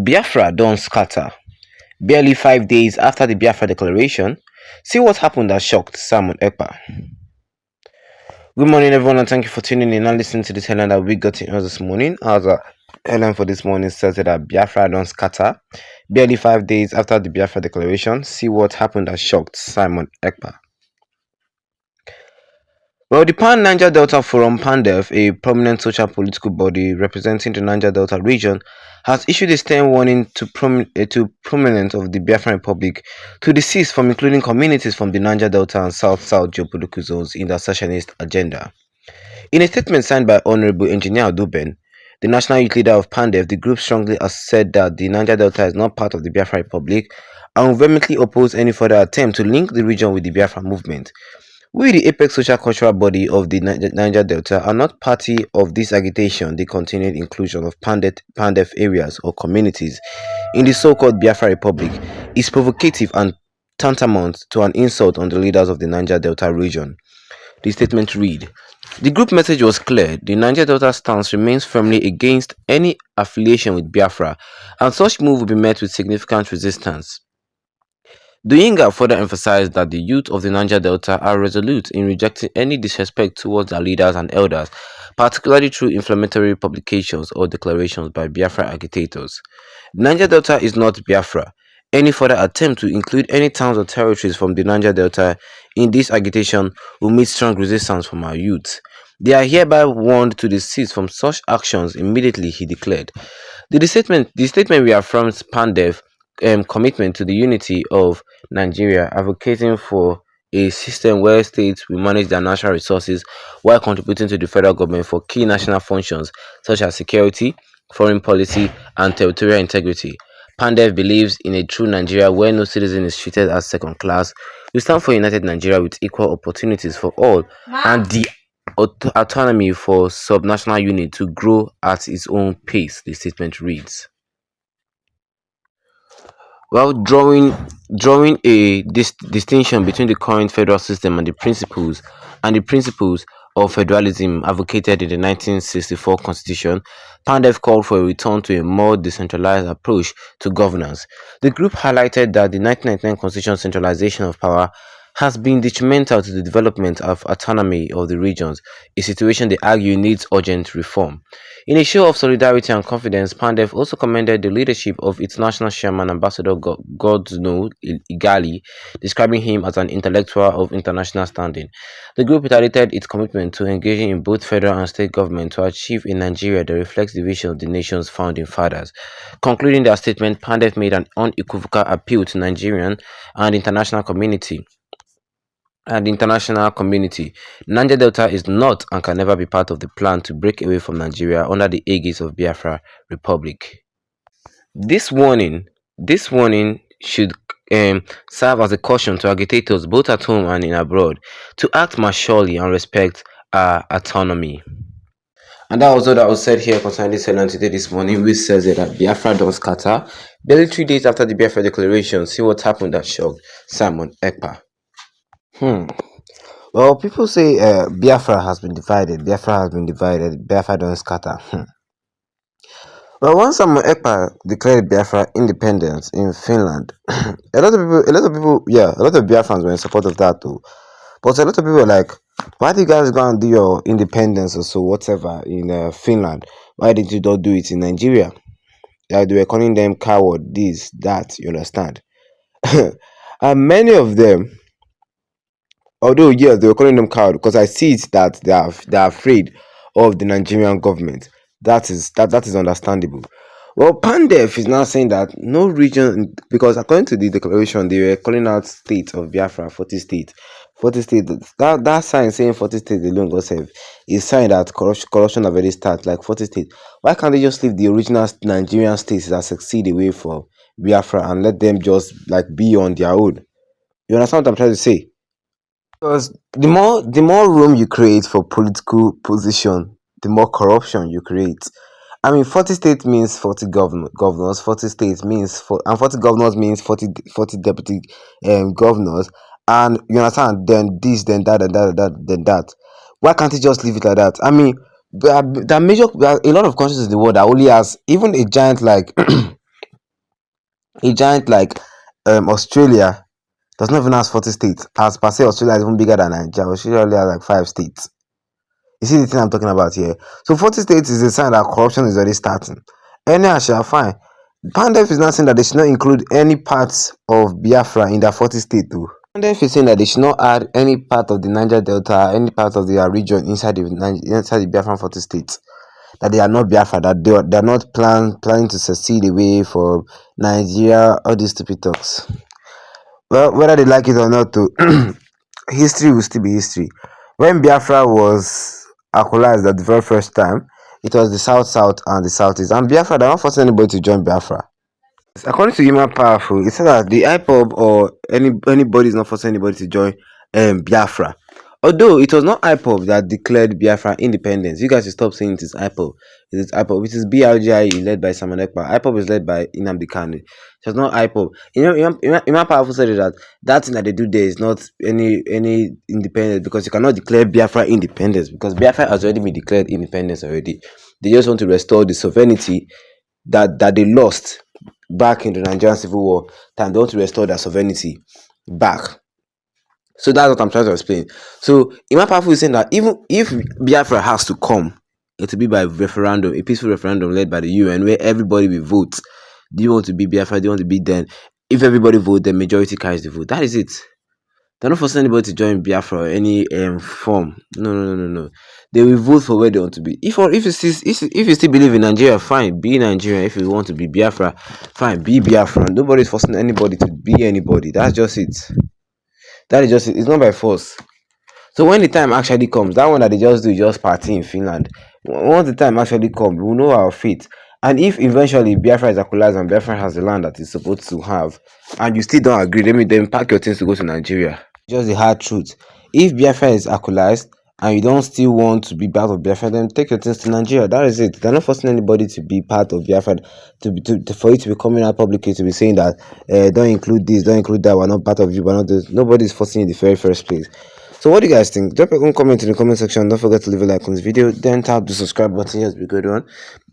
Biafra don't scatter. Barely 5 days after the Biafra declaration, see what happened that shocked Ekpa. Good morning, everyone, and thank you for tuning in and listening to this headline that we got in us this morning. Our headline for this morning says that Biafra don't scatter. Barely 5 days after the Biafra declaration, see what happened that shocked Ekpa. Well, the Pan-Niger Delta Forum, PANDEF, a prominent social political body representing the Niger Delta region, has issued a stern warning to prominent of the Biafran Republic to desist from including communities from the Niger Delta and South-South geopolitical zones in their secessionist agenda. In a statement signed by Honorable Engineer Duben, the national youth leader of PANDEF, the group strongly has said that the Niger Delta is not part of the Biafra Republic and will vehemently oppose any further attempt to link the region with the Biafra movement. We, the apex social cultural body of the Niger Delta, are not party of this agitation. The continued inclusion of PANDEF areas or communities in the so-called Biafra Republic is provocative and tantamount to an insult on the leaders of the Niger Delta region. The statement read, the group message was clear. The Niger Delta stance remains firmly against any affiliation with Biafra, and such move will be met with significant resistance. Doyinga further emphasized that the youth of the Niger Delta are resolute in rejecting any disrespect towards their leaders and elders, particularly through inflammatory publications or declarations by Biafra agitators. The Niger Delta is not Biafra. Any further attempt to include any towns or territories from the Niger Delta in this agitation will meet strong resistance from our youth. They are hereby warned to desist from such actions immediately, he declared. The statement reaffirms PANDEF commitment to the unity of Nigeria, advocating for a system where states will manage their natural resources while contributing to the federal government for key national functions such as security, foreign policy, and territorial integrity. PANDEF believes in a true Nigeria where no citizen is treated as second class. We stand for a united Nigeria with equal opportunities for all and the autonomy for subnational unit to grow at its own pace, the statement reads. While drawing a distinction between the current federal system and the principles of federalism advocated in the 1964 Constitution, PANDEF called for a return to a more decentralized approach to governance. The group highlighted that the 1999 Constitution centralization of power has been detrimental to the development of autonomy of the regions, a situation they argue needs urgent reform. In a show of solidarity and confidence, PANDEF also commended the leadership of its national chairman, Ambassador Godsnow Igali, describing him as an intellectual of international standing. The group reiterated its commitment to engaging in both federal and state government to achieve a Nigeria that reflects the vision of the nation's founding fathers. Concluding their statement, PANDEF made an unequivocal appeal to Nigerian and international community. Niger Delta is not and can never be part of the plan to break away from Nigeria under the aegis of Biafra Republic. This warning should serve as a caution to agitators both at home and in abroad to act maturely and respect our autonomy. And that was all that was said here concerning this headline today this morning, which says that Biafra don't scatter. Barely 3 days after the Biafra declaration, see what happened that shocked Ekpa. Well, people say Biafra has been divided. Biafra don't scatter. Well, once Ekpa declared Biafra independence in Finland, a lot of Biafrans were in support of that too. But a lot of people were like, why do you guys go and do your independence or so, whatever, in Finland? Why didn't you not do it in Nigeria? Like they were calling them coward, this, that, you understand? And many of them, although yes, they were calling them coward because I see it that they are afraid of the Nigerian government. That is understandable. Well, PANDEF is now saying that no region, because according to the declaration, they were calling out states of Biafra, 40 states. That sign saying 40 states alone, God save, is sign that corruption have already started, like 40 states. Why can't they just leave the original Nigerian states that succeed away from Biafra and let them just like be on their own? You understand what I'm trying to say? Because the more room you create for political position, the more corruption you create. I mean, 40 states means 40 governors. 40 states means 40 governors means 40 deputy governors. And you understand? Then this, then that, then that. Why can't you just leave it like that? I mean, there are a lot of countries in the world that only has even a giant like A giant like Australia does not even have 40 states. As per se, Australia is even bigger than Nigeria. Australia only has like 5 states. You see the thing I'm talking about here. So 40 states is a sign that corruption is already starting. Anyhow, shall fine. Pandef is not saying that they should not include any parts of Biafra in their 40 states too. Pandef is saying that they should not add any part of the Niger Delta, any part of their region inside the Biafran 40 states. That they are not Biafra, that they are not planning to secede away from Nigeria, all these stupid talks. Well, whether they like it or not, too, history will still be history. When Biafra was actualized the very first time, it was the South and the Southeast. And Biafra, they're not forcing anybody to join Biafra. According to Human Powerful, it said that the IPOB or anybody is not forcing anybody to join Biafra. Although it was not IPOB that declared Biafra independence. You guys should stop saying it is IPOB. It is IPOB. It is BRGIE led by Simon Ekpa. IPOB is led by Nnamdi Kanu. It was not IPOB. Human Powerful said that thing that they do there is not any independence, because you cannot declare Biafra independence, because Biafra has already been declared independence already. They just want to restore the sovereignty that they lost back in the Nigerian Civil War time. They want to restore their sovereignty back. So that's what I'm trying to explain. So Imam Powerful is saying that even if Biafra has to come, it will be by referendum, a peaceful referendum led by the UN, where everybody will vote. Do you want to be Biafra? Do you want to be then? If everybody vote, the majority carries the vote. That is it. They're not forcing anybody to join Biafra or any form. No. They will vote for where they want to be. If you still believe in Nigeria, fine, be Nigerian. If you want to be Biafra, fine, be Biafra. Nobody is forcing anybody to be anybody. That's just it. That is just it. It's not by force. So when the time actually comes, that one that they just do is just party in Finland. Once the time actually comes, we'll know our fate. And if eventually Biafra is equalized and Biafra has the land that it's supposed to have, and you still don't agree, then pack your things to go to Nigeria. Just the hard truth. If Biafra is equalized and you don't still want to be part of Biafra, then take your things to Nigeria. That is it. They're not forcing anybody to be part of Biafra, for it to be coming out publicly to be saying that don't include this, don't include that, we're not part of you, we're not this. Nobody's forcing in the very first place. So what do you guys think? Drop a comment in the comment section. Don't forget to leave a like on this video. Then tap the subscribe button. Yes, be good one.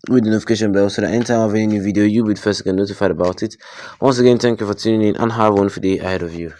With the notification bell so that anytime I have any new video, you'll be the first to get notified about it. Once again, thank you for tuning in and have a wonderful day ahead of you.